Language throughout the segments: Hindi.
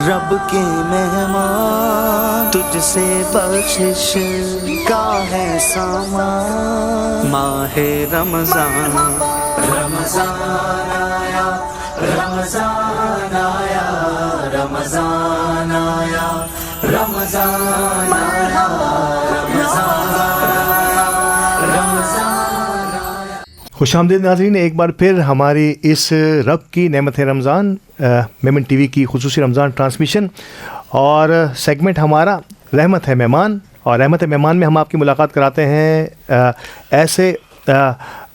रब के मेहमान, तुझसे बख्शिश का है सामान। माहे रमजान, रमजान आया, रमजान आया, रमजान आया, रमजान आया, रमजान आया, रमजान आया। खुशामदीद नाज़रीन, एक बार फिर हमारी इस रब की नेमत है रमज़ान मेमन टीवी की खुसूसी रमज़ान ट्रांसमिशन और सेगमेंट हमारा रहमत है मेहमान। और रहमत है मेहमान में हम आपकी मुलाकात कराते हैं ऐसे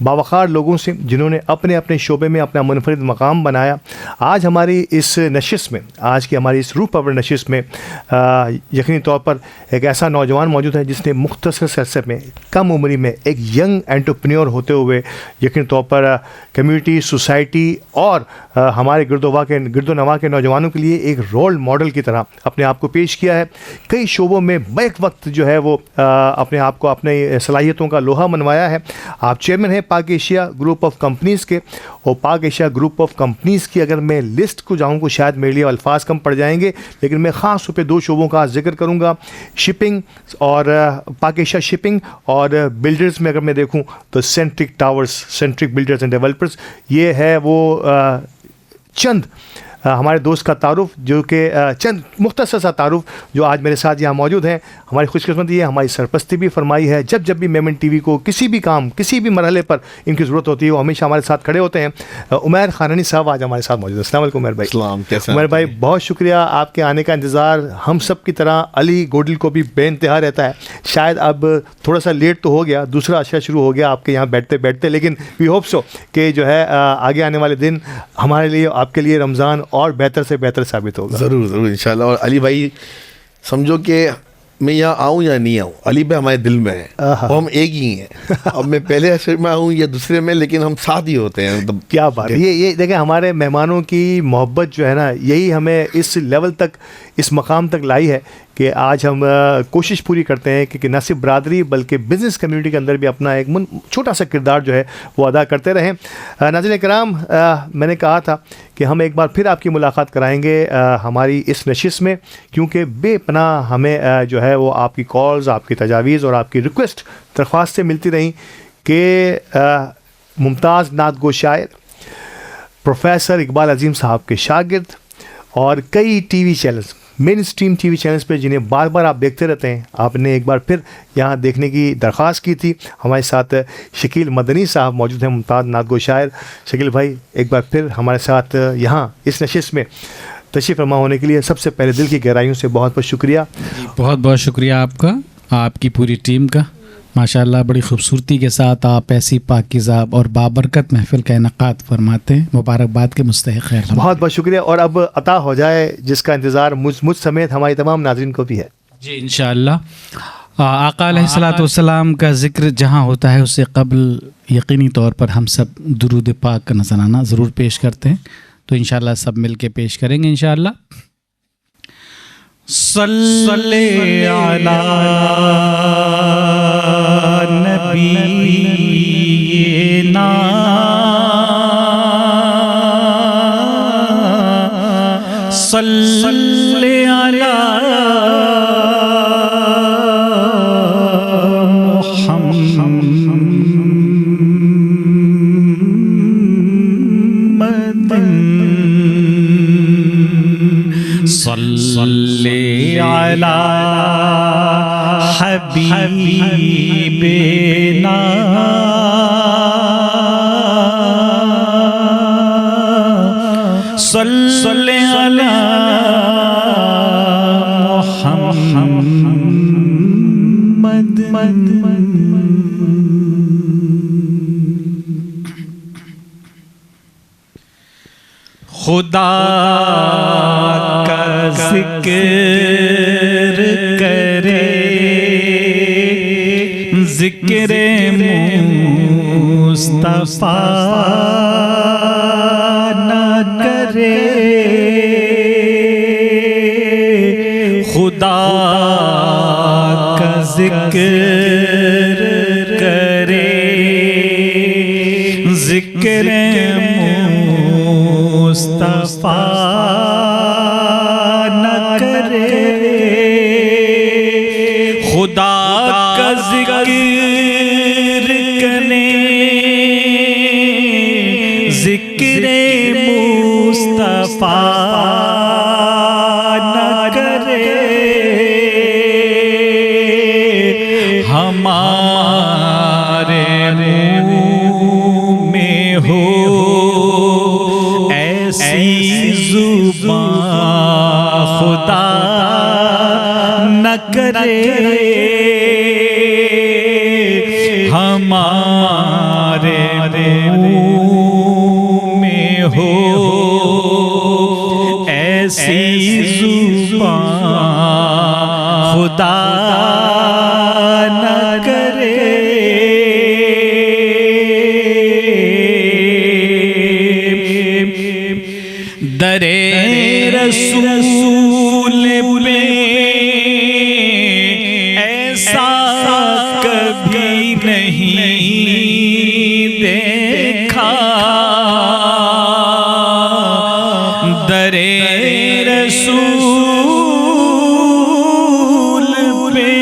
बावक़ार लोगों से जिन्होंने अपने अपने शोबे में अपना मुनफरिद मकाम बनाया। आज हमारी इस नशिस्त में, आज की हमारी इस रूह परवर नशिस्त में यकीनी तौर पर एक ऐसा नौजवान मौजूद है जिसने मुख्तसर अरसे में, कम उम्री में एक यंग एंटरप्रेन्योर होते हुए यकीनी तौर पर कम्युनिटी, सोसाइटी और हमारे गिरदोनवा के नौजवानों के लिए एक रोल मॉडल की तरह अपने आप को पेश किया है। कई शोबों में बैक वक्त जो है वो अपने आप को, अपने सलाहियतों का लोहा मनवाया है। आप चेयरमैन हैं पाक एशिया ग्रुप ऑफ कंपनीज़ के, और पाक एशिया ग्रुप ऑफ कंपनीज़ की अगर मैं लिस्ट को जाऊँ तो शायद मेरे लिए अल्फाज कम पड़ जाएंगे, लेकिन मैं ख़ास तौर पे दो शोबों का जिक्र करूँगा, शिपिंग और पाक एशिया शिपिंग, और बिल्डर्स में अगर मैं देखूँ तो centric towers, centric builders and developers. ये है वो चंद हमारे दोस्त का तारुफ, जो कि चंद मुख्तसर सा तारुफ जो आज मेरे साथ यहाँ मौजूद हैं। हमारी खुशकिस्मती है, हमारी सरपरस्ती भी फरमाई है। जब जब भी मेमन टीवी को किसी भी काम, किसी भी मरहले पर इनकी ज़रूरत होती है वो हमेशा हमारे साथ खड़े होते हैं। उमैर खाननी साहब आज हमारे साथ मौजूद हैं। अस्सलाम वालेकुम उमैर भाई। सलाम, कैसे? उमैर भाई बहुत शुक्रिया, आपके आने का इंतज़ार हम सब की तरह अली गोडल को भी बेइंतहा रहता है। शायद अब थोड़ा सा लेट तो हो गया, दूसरा अशरा शुरू हो गया आपके यहाँ बैठते बैठते, लेकिन वी होप सो कि जो है आगे आने वाले दिन हमारे लिए, आपके लिए रमज़ान और बेहतर से बेहतर साबित होगा। ज़रूर ज़रूर इंशाल्लाह। और अली भाई, समझो कि मैं यहाँ आऊँ या नहीं आऊँ, अली भाई हमारे दिल में है और हम एक ही हैं। अब मैं पहले अशर में आऊँ या दूसरे में, लेकिन हम साथ ही होते हैं। मतलब क्या बात है। ये देखें, हमारे मेहमानों की मोहब्बत जो है ना, यही हमें इस लेवल तक, इस मकाम तक लाई है कि आज हम कोशिश पूरी करते हैं कि न सिर्फ बरादरी बल्कि बिज़नेस कम्युनिटी के अंदर भी अपना एक छोटा सा किरदार जो है वो अदा करते रहें। नाज़रीन कराम, मैंने कहा था कि हम एक बार फिर आपकी मुलाकात कराएंगे हमारी इस नशिस्त में, क्योंकि बेपनाह हमें जो है वो आपकी कॉल्स, आपकी तजावीज़ और आपकी रिक्वेस्ट, दरख्वास्त से मिलती रहीं कि मुमताज़ नातगो शायर प्रोफेसर इकबाल अज़ीम साहब के शागिर्द और कई TV channels, main stream TV channels पे जिन्हें बार बार आप देखते रहते हैं, आपने एक बार फिर यहाँ देखने की दरख्वास्त की थी। हमारे साथ शकील मदनी साहब मौजूद हैं, मुमताज़ नातगो शायर। शकील भाई, एक बार फिर हमारे साथ यहाँ इस नशिस्त में तशरीफ़ फरमा होने के लिए सबसे पहले दिल की गहराइयों से बहुत बहुत शुक्रिया। बहुत बहुत शुक्रिया आपका, आपकी पूरी टीम का। माशाल्लाह बड़ी खूबसूरती के साथ आप ऐसी पाकीज़ा और बाबरकत महफिल का इनक़ाद फरमाते हैं, मुबारकबाद के मुस्तहिक़ हैं। बहुत बहुत शुक्रिया, और अब अता हो जाए जिसका इंतज़ार मुझ समेत हमारी तमाम नाज़रीन को भी है। जी इंशाअल्लाह। आका अलैहिस्सलातु वस्सलाम का ज़िक्र जहाँ होता है उससे क़ब्ल यकीनी तौर पर हम सब दुरूद पाक का नज़राना ज़रूर पेश करते हैं, तो इंशाअल्लाह सब मिल के पेश करेंगे इंशाअल्लाह। सल्ले अला नबीना सल्ले अला सल्ले अला हबीबना सल्ले अला मुहम्मद। खुदा का जिक्र करे, जिक्र मुस्तफा न करे, खुदा का जिक्र करे, जिक्र मुस्तफा न खुदा का जिक्र करने, जिक्र मुस्तफा न करे, हमारे मुंह में हो ऐसी जुबान खुदा न करे, हमारे मुंह में हो ऐसी जुबान खुदा न करे। दरे रसूल पे ऐसा कभी नहीं देखा, दरे रसूल पे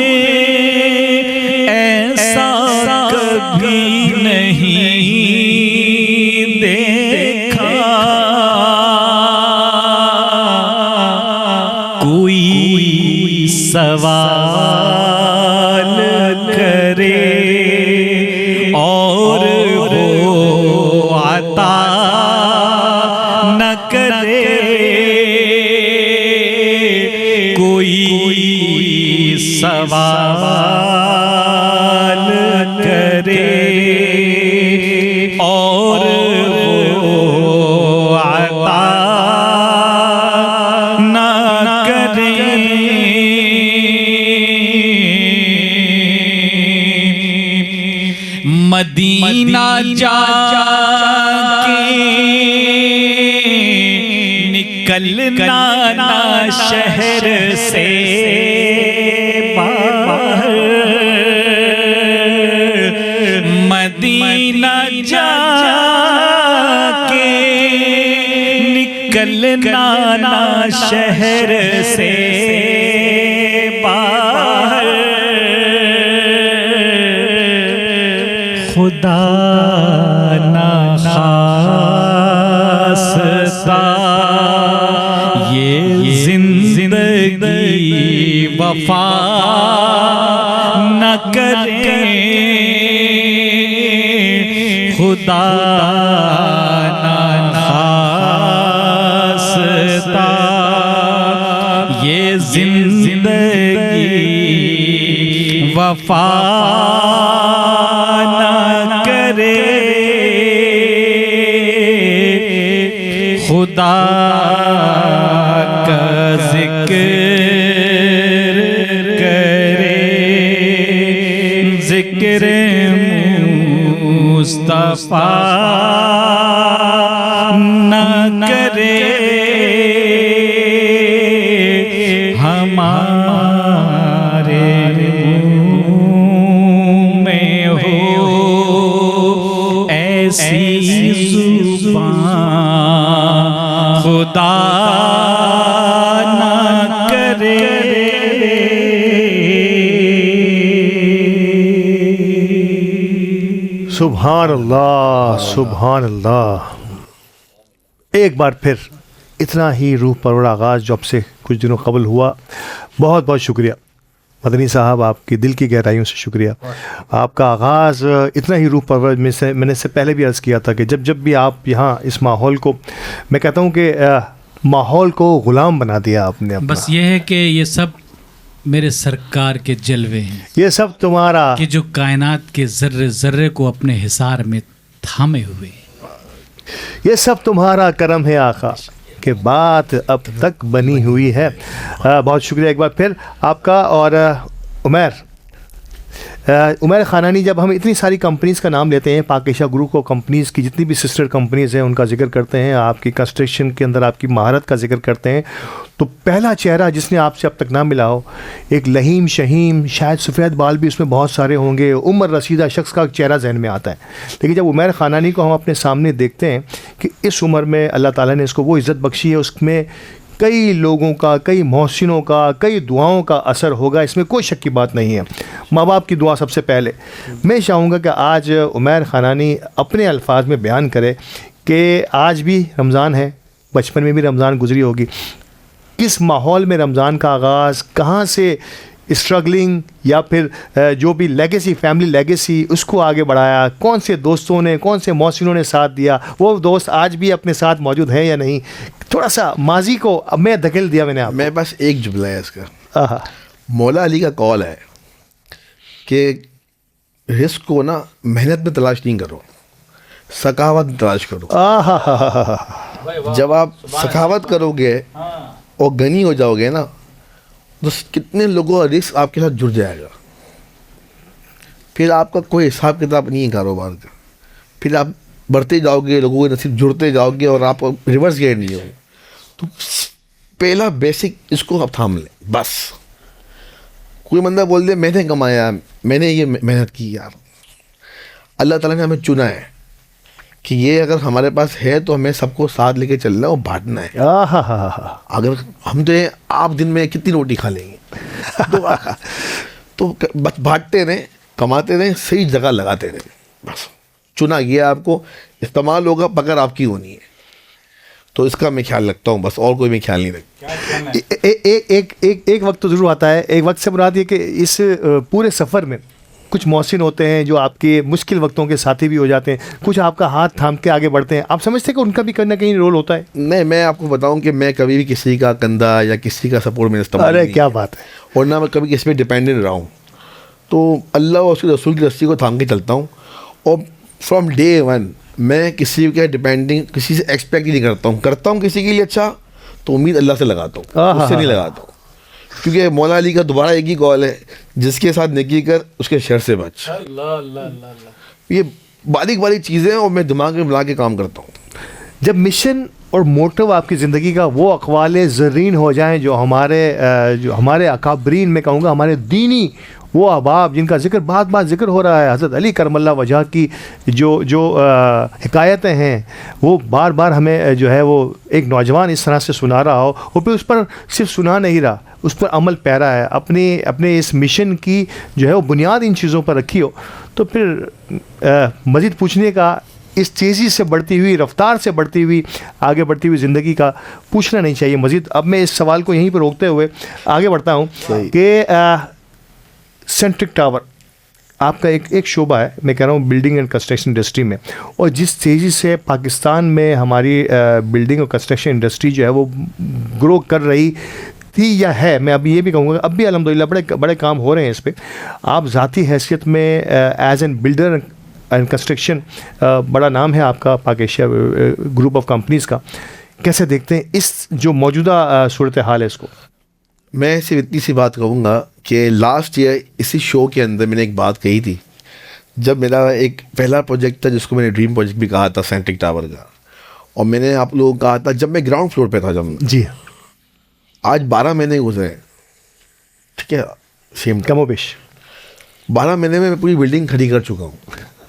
ऐसा कभी नहीं देखा, कोई सवाल करे और वो आता न करे, कोई सवाल करे और वो आता न करे। मदीना जाके निकलना ना शहर से बाहर, मदीना जाके निकलना ना शहर से बाहर, खुदा ना खास्ता ये जिंदगी वफा न करे, खुदा ना खास्ता ये जिंदगी वफा न करे, खुदा का जिक्र करे, जिक्र मुस्तफा न करे, हमारे मुंह में हो ऐसी जुबान खुदा न करे। सुभान अल्लाह, सुभान अल्लाह। एक बार फिर इतना ही रूह परवर आगाज़ जो आपसे कुछ दिनों कबल हुआ, बहुत बहुत शुक्रिया मदनी साहब, आपकी दिल की गहराइयों से शुक्रिया। आपका आगाज़ इतना ही रूह परवर में से, मैंने इससे पहले भी अर्ज़ किया था कि जब जब भी आप यहाँ इस माहौल को, मैं कहता हूँ कि माहौल को ग़ुलाम बना दिया आपने अपना। बस ये है कि ये सब मेरे सरकार के जलवे हैं, ये सब तुम्हारा, कि जो कायनात के ज़र्रे ज़र्रे को अपने हिसार में थामे हुए, ये सब तुम्हारा करम है आका कि बात अब तक बनी हुई है। बहुत शुक्रिया एक बार फिर आपका। और उमैर ख़ानानी, जब हम इतनी सारी कंपनीज़ का नाम लेते हैं, पाकेशा ग्रुप को कंपनीज़ की जितनी भी सिस्टर कंपनीज़ हैं उनका जिक्र करते हैं, आपकी कंस्ट्रक्शन के अंदर आपकी महारत का जिक्र करते हैं, तो पहला चेहरा जिसने आपसे अब तक ना मिला हो, एक लहीम शहीम, शायद सफ़ेद बाल भी उसमें बहुत सारे होंगे, उम्र रसीदा शख्स का चेहरा जहन में आता है। लेकिन जब उमैर ख़ानानी को हम अपने सामने देखते हैं कि इस उम्र में अल्लाह ताला ने इसको वो इज़्ज़त बख्शी है, उसमें कई लोगों का, कई मोहसिनों का, कई दुआओं का असर होगा, इसमें कोई शक की बात नहीं है। माँ बाप की दुआ सबसे पहले। मैं चाहूँगा कि आज उमैर खानानी अपने अल्फाज में बयान करे कि आज भी रमज़ान है, बचपन में भी रमज़ान गुजरी होगी, किस माहौल में रमज़ान का आगाज़, कहाँ से स्ट्रगलिंग या फिर जो भी लेगेसी, फैमिली लेगेसी, उसको आगे बढ़ाया, कौन से दोस्तों ने, कौन से मोहसिनों ने साथ दिया, वो दोस्त आज भी अपने साथ मौजूद हैं या नहीं, थोड़ा सा माजी को अब मैं धकेल दिया मैंने। आप मेरे पास एक जुमला है इसका, आहा, मौला अली का कॉल है कि रिस्क को ना मेहनत में तलाश नहीं करो, सखावत में तलाश करो। आहा, जब आप सखावत करोगे और गनी हो जाओगे ना, तो कितने लोगों का रिस्क आपके साथ जुड़ जाएगा, फिर आपका कोई हिसाब किताब नहीं है कारोबार का, फिर आप बढ़ते जाओगे, लोगों के नसीब जुड़ते जाओगे और आप रिवर्स गेयर नहीं होगे। तो पहला बेसिक इसको आप थाम लें बस। कोई बंदा बोल दे मैंने कमाया, मैंने ये मेहनत की, यार अल्लाह ताला ने हमें चुना है कि ये अगर हमारे पास है तो हमें सबको साथ लेके चलना है और बांटना है। अगर हम तो आप दिन में कितनी रोटी खा लेंगे तो बस बांटते रहें, कमाते रहें, सही जगह लगाते रहें, बस चुना गया आपको, इस्तेमाल होगा, पकड़ आपकी होनी है। तो इसका मैं ख्याल रखता हूँ बस, और कोई मैं ख्याल नहीं रखता। एक वक्त तो ज़रूर आता है, एक वक्त से मुराद ये कि इस पूरे सफ़र में कुछ मोहसिन होते हैं जो आपके मुश्किल वक्तों के साथी भी हो जाते हैं, कुछ आपका हाथ थाम के आगे बढ़ते हैं, आप समझते हैं कि उनका भी कहीं ना कहीं रोल होता है? नहीं, मैं आपको बताऊं कि मैं कभी भी किसी का कंधा या किसी का सपोर्ट में इस्तेमाल अरे क्या बात है, और ना मैं कभी किसी पे डिपेंडेंट रहा हूँ। तो अल्लाह और उसके रसूल की रस्सी को थाम के चलता हूँ, और फ्रॉम डे वन मैं किसी के डिपेंडिंग, किसी से एक्सपेक्ट ही नहीं करता हूँ किसी के लिए अच्छा, तो उम्मीद अल्लाह से लगाता हूँ, उससे नहीं लगाता हूँ। क्योंकि मौला अली का दोबारा एक ही कॉल है, जिसके साथ नेकी कर उसके शर से बच। ये बारीक बारीक चीज़ें हैं और मैं दिमाग में मिला के काम करता हूँ। जब मिशन और मोटिव आपकी ज़िंदगी का वो अक़वाले ज़रीन हो जाएं जो हमारे अकाबरीन में कहूँगा, हमारे दीनी वो अहबाब जिनका जिक्र बात जिक्र हो रहा है, हज़रत अली करमल्ला वजह की जो हिकायतें हैं, वो बार बार हमें जो है वो एक नौजवान इस तरह से सुना रहा हो, और फिर उस पर सिर्फ सुना नहीं रहा, उस पर अमल पैरा है, अपने इस मिशन की जो है वो बुनियाद इन चीज़ों पर रखी हो, तो फिर मज़ीद पूछने का, इस तेज़ी से बढ़ती हुई, रफ्तार से बढ़ती हुई, आगे बढ़ती हुई ज़िंदगी का पूछना नहीं चाहिए मज़ीद। अब मैं इस सवाल को यहीं पर रोकते हुए आगे बढ़ता हूँ कि सेंट्रिक टावर आपका एक शोबा है, मैं कह रहा हूँ बिल्डिंग एंड कंस्ट्रक्शन इंडस्ट्री में, और जिस तेज़ी से पाकिस्तान में हमारी बिल्डिंग और कंस्ट्रक्शन इंडस्ट्री जो है वो ग्रो कर रही थी या है, मैं अभी ये भी कहूँगा अब भी अल्हम्दुलिल्लाह बड़े काम हो रहे हैं इस पर। आप ज़ाती हैसियत में as an builder and construction, बड़ा नाम है आपका पाक एशिया ग्रुप ऑफ कंपनीज़ का, कैसे देखते हैं इस जो मौजूदा सूरत हाल है इसको? मैं सिर्फ इतनी सी बात कहूँगा कि लास्ट ईयर इसी शो के अंदर मैंने एक बात कही थी, जब मेरा एक पहला प्रोजेक्ट था जिसको मैंने ड्रीम प्रोजेक्ट भी कहा था, सेंट्रिक टावर का, और मैंने आप लोगों को कहा था जब मैं ग्राउंड फ्लोर पे था, जब जी आज 12 महीने गुजरे, ठीक है, सेम कमोबेश 12 महीने में मैं पूरी बिल्डिंग खड़ी कर चुका हूँ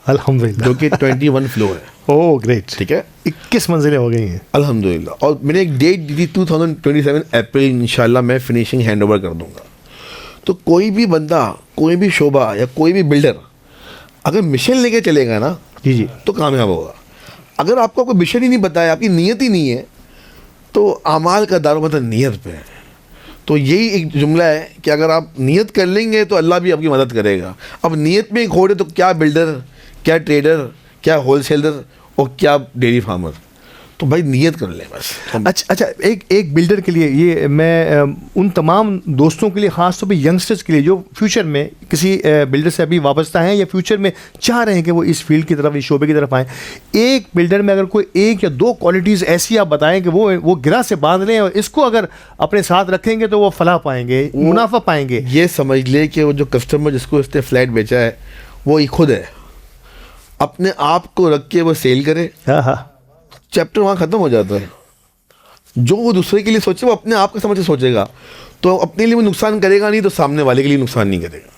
अल्हम्दुलिल्लाह, जो कि 21 फ्लोर है। ओह ग्रेट, ठीक है, 21 मंजिलें हो गई हैं अल्हम्दुलिल्लाह। और मैंने एक डेट दी थी 2027 अप्रैल, इंशाल्लाह मैं फिनिशिंग हैंड ओवर कर दूंगा। तो कोई भी बंदा, कोई भी शोबा या कोई भी बिल्डर अगर मिशन लेके चलेगा ना जी तो कामयाब होगा। अगर आपको कोई मिशन ही नहीं बताया, आपकी नीयत ही नहीं है, तो अमाल का दारोमदार नीयत पे है। तो यही एक जुमला है कि अगर आप नीयत कर लेंगे तो अल्लाह भी आपकी मदद करेगा। अब नीयत में एक खोड़े तो क्या बिल्डर, क्या ट्रेडर, क्या होलसेलर और क्या डेयरी फार्मर, तो भाई नीयत कर लें बस। अच्छा, एक बिल्डर के लिए, ये मैं उन तमाम दोस्तों के लिए, ख़ास तौर पे यंगस्टर्स के लिए जो फ्यूचर में किसी बिल्डर से अभी वाबस्ता हैं या फ्यूचर में चाह रहे हैं कि वो इस फील्ड की तरफ, इस शोबे की तरफ आएँ, एक बिल्डर में अगर कोई एक या दो क्वालिटीज़ ऐसी आप बताएं कि वो गिरा से बांध लें और इसको अगर अपने साथ रखेंगे तो वो फलाह पाएंगे, मुनाफा पाएंगे। ये समझ ले कि वो जो कस्टमर जिसको इसने फ्लैट बेचा है वो खुद है, अपने आप को रख के वो सेल करे, हाँ, चैप्टर वहाँ ख़त्म हो जाता है। जो वो दूसरे के लिए सोचे वो अपने आप को समझ के सोचेगा, तो अपने लिए वो नुकसान करेगा नहीं, तो सामने वाले के लिए नुकसान नहीं करेगा।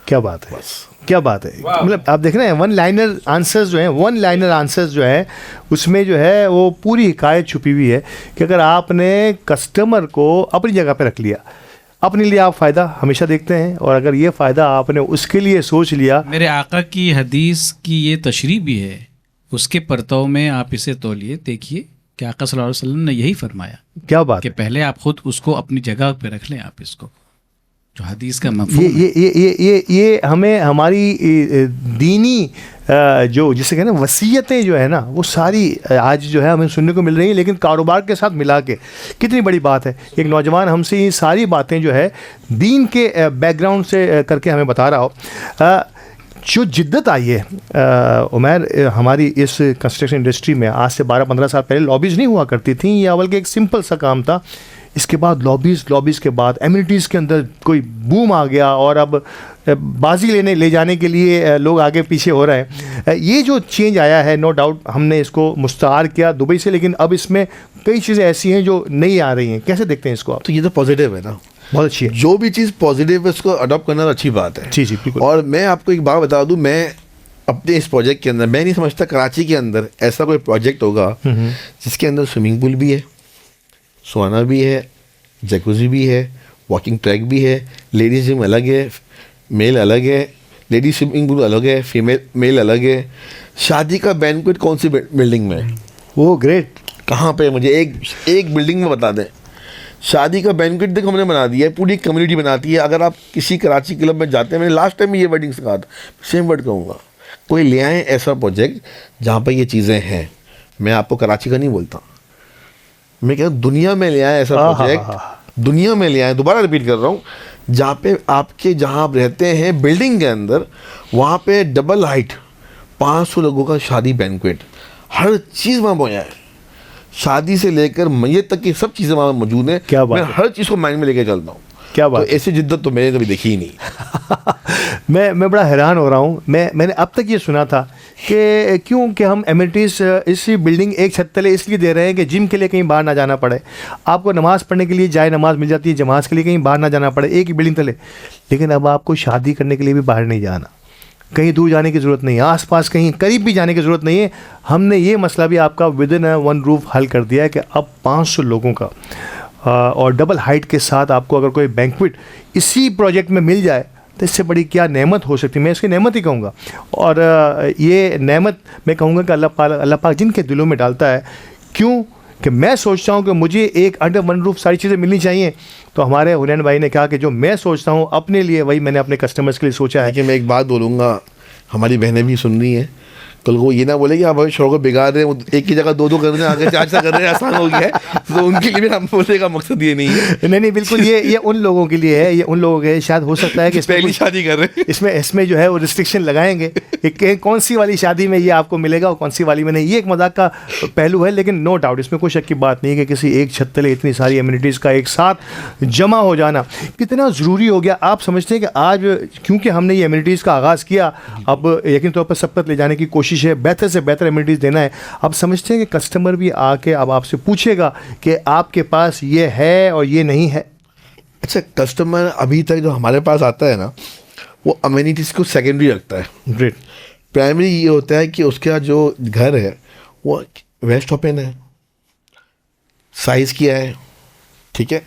क्या बात है, क्या बात है। मतलब आप देख रहे हैं वन लाइनर आंसर्स जो हैं उसमें जो है वो पूरी हिकायत छुपी हुई है कि अगर आपने कस्टमर को अपनी जगह पे रख लिया, अपने लिए आप फ़ायदा हमेशा देखते हैं, और अगर ये फ़ायदा आपने उसके लिए सोच लिया। मेरे आका की हदीस की ये तशरीह भी है, उसके परतव में आप इसे तौलिए, देखिए कि आका सल्लल्लाहु अलैहि वसल्लम ने यही फरमाया क्या बात कि है। पहले आप खुद उसको अपनी जगह पे रख लें, आप इसको जो हदीस का मफहूम है। ये हमें हमारी दीनी जो जिसे कहते हैं वसीयतें जो है ना, वो सारी आज जो है हमें सुनने को मिल रही हैं, लेकिन कारोबार के साथ मिला के कितनी बड़ी बात है। एक नौजवान हमसे ये सारी बातें जो है दीन के बैकग्राउंड से करके हमें बता रहा हो। जो जिद्दत आई है उमैर हमारी इस कंस्ट्रक्शन इंडस्ट्री में, आज से 12-15 साल पहले लॉबीज़ नहीं हुआ करती थी, या बल्कि एक सिंपल सा काम था। इसके बाद लॉबीज़ के बाद एमिनिटीज़ के अंदर कोई बूम आ गया, और अब बाजी ले जाने के लिए लोग आगे पीछे हो रहे हैं। ये जो चेंज आया है, नो डाउट हमने इसको मुस्तार किया दुबई से, लेकिन अब इसमें कई चीज़ें ऐसी हैं जो नहीं आ रही हैं। कैसे देखते हैं इसको आप? तो ये तो पॉजिटिव है ना, बहुत अच्छी है। जो भी चीज़ पॉजिटिव है उसको अडॉप्ट करना अच्छी बात है। जी बिल्कुल। और मैं आपको एक बात बता दूं, मैं अपने इस प्रोजेक्ट के अंदर, मैं नहीं समझता कराची के अंदर ऐसा कोई प्रोजेक्ट होगा जिसके अंदर स्विमिंग पूल भी है, सोना भी है, जैकुजी भी है, वॉकिंग ट्रैक भी है, लेडीज जिम अलग है, मेल अलग है, लेडीज स्विमिंग पूल अलग है, फीमेल मेल अलग है। शादी का बैंक्वेट कौन सी बिल्डिंग में है? वो ग्रेट। कहाँ पे? मुझे एक बिल्डिंग में बता दें। शादी का बैंक्वेट देखो हमने बना दिया है, पूरी कम्युनिटी बनाती है। अगर आप किसी कराची क्लब में जाते हैं, मैंने लास्ट टाइम में ये वर्डिंग से कहा था, सेम वर्ड कहूँगा, कोई ले आए ऐसा प्रोजेक्ट जहाँ पर ये चीज़ें हैं। मैं आपको कराची का नहीं बोलता, मैं कह रहा हूँ दुनिया में ले आए ऐसा प्रोजेक्ट, दुनिया में ले आए, दोबारा रिपीट कर रहा हूँ, जहाँ पे आपके जहाँ आप रहते हैं बिल्डिंग के अंदर, वहाँ पे डबल हाइट 500 लोगों का शादी बैंक्वेट, हर चीज़ वहाँ बोया है, शादी से लेकर मैयत तक की सब चीज़ें वहाँ मौजूद हैं। क्या बात मैं है। हर चीज़ को माइंड में लेकर चलता हूँ। क्या बात तो ऐसी जिद्दत तो मैंने कभी देखी ही नहीं। मैं बड़ा हैरान हो रहा हूँ। मैंने अब तक ये सुना था कि क्यों कि हम एमिनिटीज़ इसी बिल्डिंग एक छत तले इसलिए दे रहे हैं कि जिम के लिए कहीं बाहर ना जाना पड़े, आपको नमाज़ पढ़ने के लिए जाए नमाज मिल जाती है, जमाज के लिए कहीं बाहर ना जाना पड़े, एक ही बिल्डिंग तले। लेकिन अब आपको शादी करने के लिए भी बाहर नहीं जाना, कहीं दूर जाने की ज़रूरत नहीं है, आसपास कहीं करीब भी जाने की ज़रूरत नहीं है। हमने ये मसला भी आपका विद इन वन रूफ हल कर दिया है कि अब 500 लोगों का और डबल हाइट के साथ आपको अगर कोई बैंक्वेट इसी प्रोजेक्ट में मिल जाए तो इससे बड़ी क्या नेमत हो सकती है। मैं इसकी नेमत ही कहूँगा, और ये नेमत मैं कहूँगा कि अल्लाह पाक जिनके दिलों में डालता है। क्यों कि मैं सोचता हूँ कि मुझे एक अंडर वन रूफ सारी चीज़ें मिलनी चाहिए, तो हमारे हुनैन भाई ने कहा कि जो मैं सोचता हूँ अपने लिए, वही मैंने अपने कस्टमर्स के लिए सोचा है। कि मैं एक बात बोलूँगा, हमारी बहनें भी सुन रही हैं, कल को ये ना बोले कि आप शौक को बिगाड़ रहे हैं, वो एक ही जगह दो कर रहे हैं, आगे चार कर रहे हैं, आसान हो गया है। तो उनके लिए भी हम बोलने का मकसद ये नहीं है। नहीं बिल्कुल, ये उन लोगों के लिए है, ये उन लोगों के शायद हो सकता है कि पहली शादी कर रहे हैं, इसमें जो है वो रिस्ट्रिक्शन लगाएंगे कि कौन सी वाली शादी में ये आपको मिलेगा और कौन सी वाली में नहीं। ये एक मजाक का पहलू है, लेकिन नो डाउट इसमें कोई शक की बात नहीं है कि किसी एक छत तले इतनी सारी एमिनिटीज़ का एक साथ जमा हो जाना कितना ज़रूरी हो गया। आप समझते हैं कि आज क्योंकि हमने ये एमिनिटीज़ का आगाज़ किया, अब यकीन तौर पर सब तक ले जाने की कोशिश है, बेहतर से बेहतर एमिनिटीज़ देना है। अब समझते हैं कि कस्टमर भी आके अब आपसे पूछेगा कि आपके पास ये है और ये नहीं है। अच्छा, कस्टमर अभी तक जो हमारे पास आता है ना, वो अमेनिटीज़ को सेकेंडरी रखता है। ग्रेट। प्राइमरी ये होता है कि उसका जो घर है वो वेस्ट ओपन है, साइज़ क्या है, ठीक है,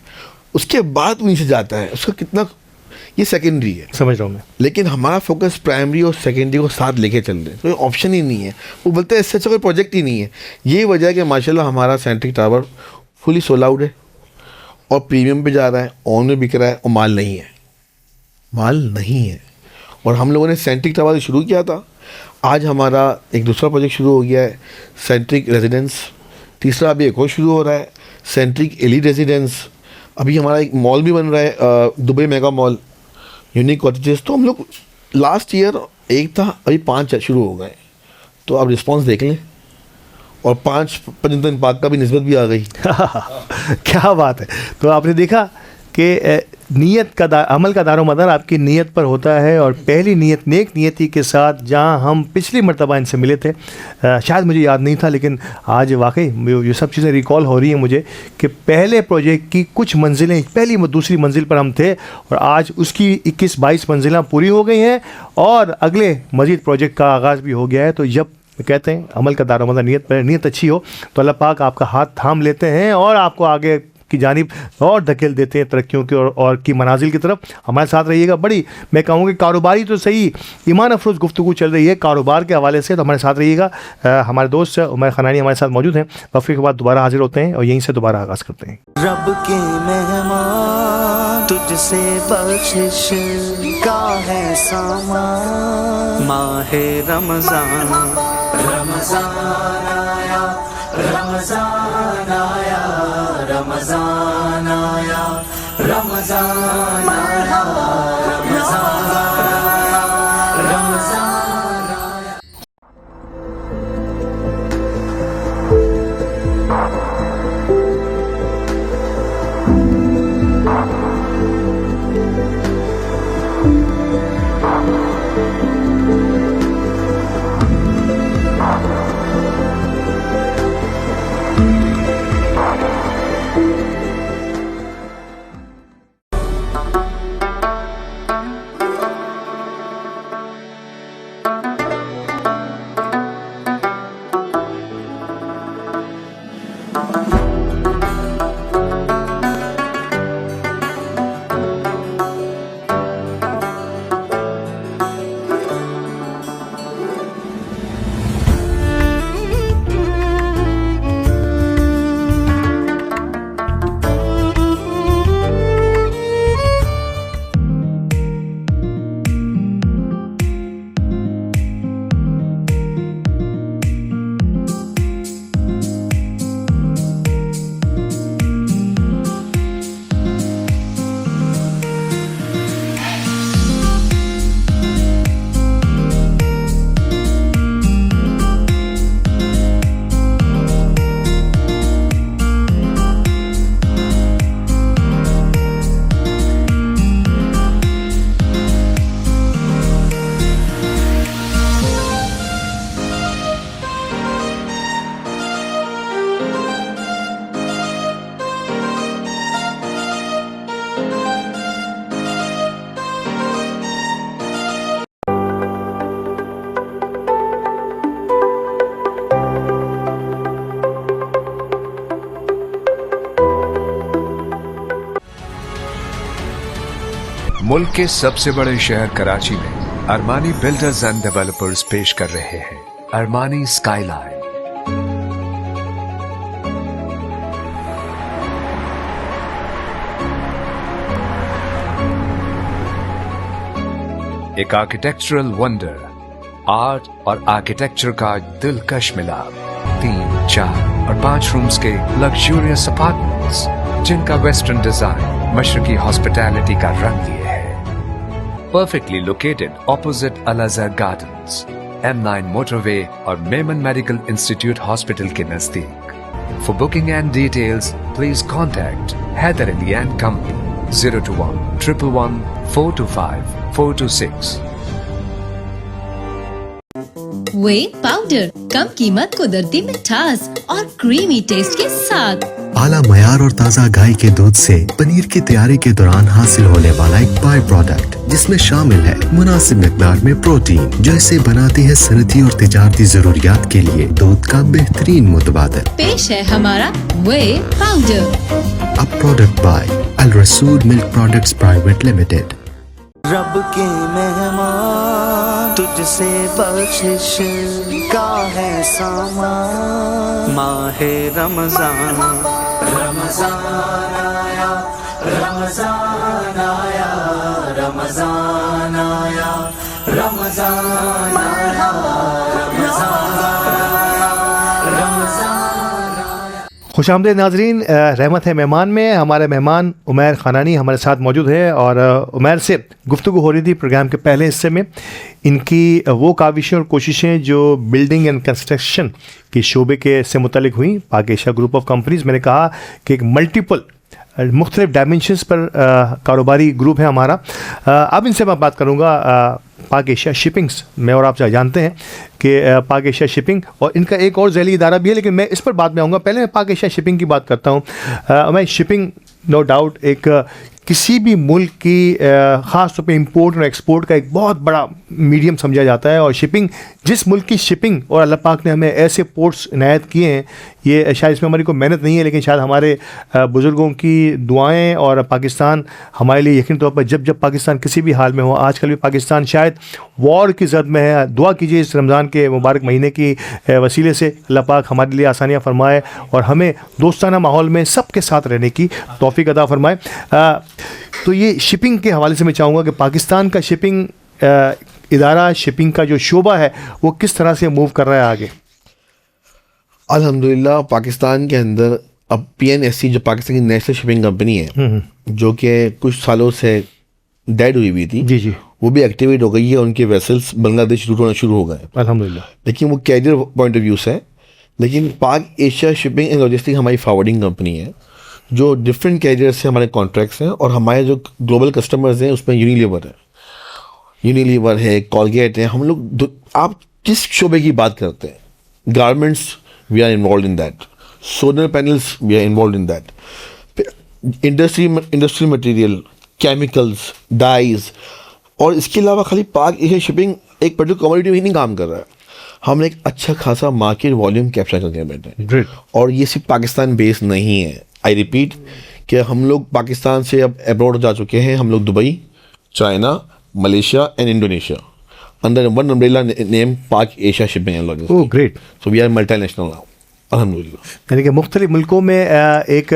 उसके बाद वो नीचे जाता है उसका कितना, ये सेकेंडरी है, समझ रहा हूँ मैं। लेकिन हमारा फोकस प्राइमरी और सेकेंडरी को साथ लेके चल रहे हैं। कोई ऑप्शन ही नहीं है, वो बोलते हैं इससे अच्छा कोई प्रोजेक्ट ही नहीं है। ये वजह है कि माशाल्लाह हमारा centric tower fully sold out है और प्रीमियम पे जा रहा है, ऑन में बिक रहा है, और माल नहीं है। और हम लोगों ने सेंट्रिक टावर शुरू किया था, आज हमारा एक दूसरा प्रोजेक्ट शुरू हो गया है, सेंट्रिक रेजिडेंस, तीसरा अभी एक और शुरू हो रहा है, सेंट्रिक एलिट रेजिडेंस। अभी हमारा एक मॉल भी बन रहा है, Dubai mega mall, unique cottages. तो हम लोग लास्ट ईयर एक था, अभी 5 शुरू हो गए। तो आप रिस्पांस देख लें, और 5 पंजतन पाक का भी निस्बत भी आ गई। क्या बात है। तो आपने देखा कि नीयत का अमल का दारोमदार आपकी नीयत पर होता है, और पहली नीयत नेक नीयती के साथ जहां हम पिछली मर्तबा इनसे मिले थे, शायद मुझे याद नहीं था, लेकिन आज वाकई ये सब चीज़ें रिकॉल हो रही हैं मुझे कि पहले प्रोजेक्ट की कुछ मंजिलें, पहली दूसरी मंजिल पर हम थे, और आज उसकी 21-22 मंजिलें पूरी हो गई हैं और अगले मज़ीद प्रोजेक्ट का आगाज़ भी हो गया है। तो जब कहते हैं अमल का दारोमदार नीयत पर, नीयत अच्छी हो तो अल्लाह पाक आपका हाथ थाम लेते हैं और आपको आगे की जानिब और धकेल देते हैं, तरक्कियों की और की मनाजिल की तरफ। हमारे साथ रहिएगा। बड़ी मैं कहूँगी कारोबारी तो सही, ईमान अफरोज़ गुफ्तगू चल रही है कारोबार के हवाले से, तो हमारे साथ रहिएगा। हमारे दोस्त उमैर खानानी हमारे साथ मौजूद हैं। वक्फे के बाद दोबारा हाजिर होते हैं और यहीं से दोबारा आगाज़ करते हैं। रब के मेहमान तुझसे बख्शिश का है सामान, माहे रमज़ान रमज़ान आया, रमज़ान आया, रमज़ान आया, रमज़ान आया, रमज़ान आया, रमज़ान आया। मुल्क के सबसे बड़े शहर कराची में अरमानी बिल्डर्स एंड डेवलपर्स पेश कर रहे हैं अरमानी स्काईलाइन। एक आर्किटेक्चरल वंडर, आर्ट और आर्किटेक्चर का दिलकश मिलाप। 3, 4 और 5 रूम्स के लग्जूरियस अपार्टमेंट्स जिनका वेस्टर्न डिजाइन मशरकी हॉस्पिटैलिटी का रंग लिए है। Perfectly located opposite Al Azhar gardens, M9 motorway और मेमन मेडिकल इंस्टीट्यूट हॉस्पिटल के नजदीक। For booking and details please contact Haider Ali and company 021-111-425-426। Whey powder कम कीमत, कुदरती मिठास और क्रीमी टेस्ट के साथ। आला मयार और ताज़ा गाय के दूध से पनीर की तैयारी के दौरान हासिल होने वाला एक बाय प्रोडक्ट जिसमें शामिल है मुनासिब मिकदार में प्रोटीन, जो इसे बनाती है सनती और तिजारती जरूरियात के लिए दूध का बेहतरीन मुतबादिल। पेश है हमारा वे पाउडर, अब प्रोडक्ट बाय अल रसूल मिल्क प्रोडक्ट्स प्राइवेट लिमिटेड। रब के मेहमान तुझसे बख्शिश का है सामान, माहे रमज़ान रमज़ान आया, रमज़ान आया, रमज़ान आया, रमज़ान आया, रमज़ान आया, रमज़ान आया। खुशामदीद नाजरीन, रहमत है मेहमान में हमारे मेहमान उमैर खानानी हमारे साथ मौजूद है, और उमैर से गुफ्तगू हो रही थी प्रोग्राम के पहले हिस्से में इनकी वो काविशें और कोशिशें जो बिल्डिंग एंड कंस्ट्रक्शन की शोबे के से मुतल्लिक हुई। पाक एशिया ग्रुप ऑफ कंपनीज़, मैंने कहा कि एक मल्टीपल मुख्तलिफ डायमेंशंस पर कारोबारी ग्रुप है हमारा। अब इनसे मैं बात करूँगा पाक एशिया शिपिंग्स में, और आप जानते हैं कि पाक एशिया शिपिंग और इनका एक और ज़ैली इदारा भी है, लेकिन मैं इस पर बाद में आऊँगा। पहले मैं पाक एशिया शिपिंग की बात करता हूँ। मैं शिपिंग नो डाउट एक किसी भी मुल्क की ख़ास तौर पे इंपोर्ट और एक्सपोर्ट का एक बहुत बड़ा मीडियम समझा जाता है, और शिपिंग जिस मुल्क की शिपिंग, और अल्लाह पाक ने हमें ऐसे पोर्ट्स इनायत किए हैं, ये शायद इसमें हमारी कोई मेहनत नहीं है, लेकिन शायद हमारे बुज़ुर्गों की दुआएं, और पाकिस्तान हमारे लिए यकीन तौर पर जब पाकिस्तान किसी भी हाल में हो, आजकल भी पाकिस्तान शायद वॉर की जद में है, दुआ कीजिए इस रमज़ान के मुबारक महीने की वसीले से अल्लाह पाक हमारे लिए आसानियाँ फरमाए और हमें दोस्ताना माहौल में सबके साथ रहने की तौफीक अता फरमाए। तो ये शिपिंग के हवाले से मैं चाहूँगा कि पाकिस्तान का शिपिंग इदारा, शिपिंग का जो शोबा है, वो किस तरह से मूव कर रहा है आगे? अल्हम्दुलिल्लाह पाकिस्तान के अंदर अब PNSC जो पाकिस्तान की नेशनल शिपिंग कंपनी है, जो कि कुछ सालों से डेड हुई थी, जी, वो भी एक्टिवेट हो गई है। उनके वेसल्स बांग्लादेश रूट होना शुरू हो गए अल्हम्दुलिल्लाह। लेकिन वो कैरियर पॉइंट ऑफ व्यू से है। लेकिन पाक एशिया शिपिंग एंड लॉजिस्टिक हमारी फॉरवर्डिंग कंपनी है, जो डिफरेंट कैरियर से हमारे कॉन्ट्रैक्ट्स हैं, और हमारे जो ग्लोबल कस्टमर्स हैं उसमें यूनिलीवर है, कॉलगेट है। हम लोग आप किस शोबे की बात करते हैं, garments we are involve in that, solar panels we are involve in that, industrial material, chemicals, dyes. और इसके अलावा खाली पाक एशिया शिपिंग एक पर्टिकुलर कमोडिटी में नहीं काम कर रहा है, हमने एक अच्छा खासा मार्केट वॉल्यूम कैप्चर करके बैठे हैं। और ये सिर्फ पाकिस्तान बेस्ड नहीं है, आई रिपीट कि हम लोग पाकिस्तान से अब अब्रॉड जा चुके हैं। हम लोग Dubai, China, Malaysia and Indonesia under one umbrella name Pak Asia shipping and logistics. Oh great. So we are multinational now अल्हम्दुलिल्लाह। यानी कि मुख्तलिफ मुल्कों में एक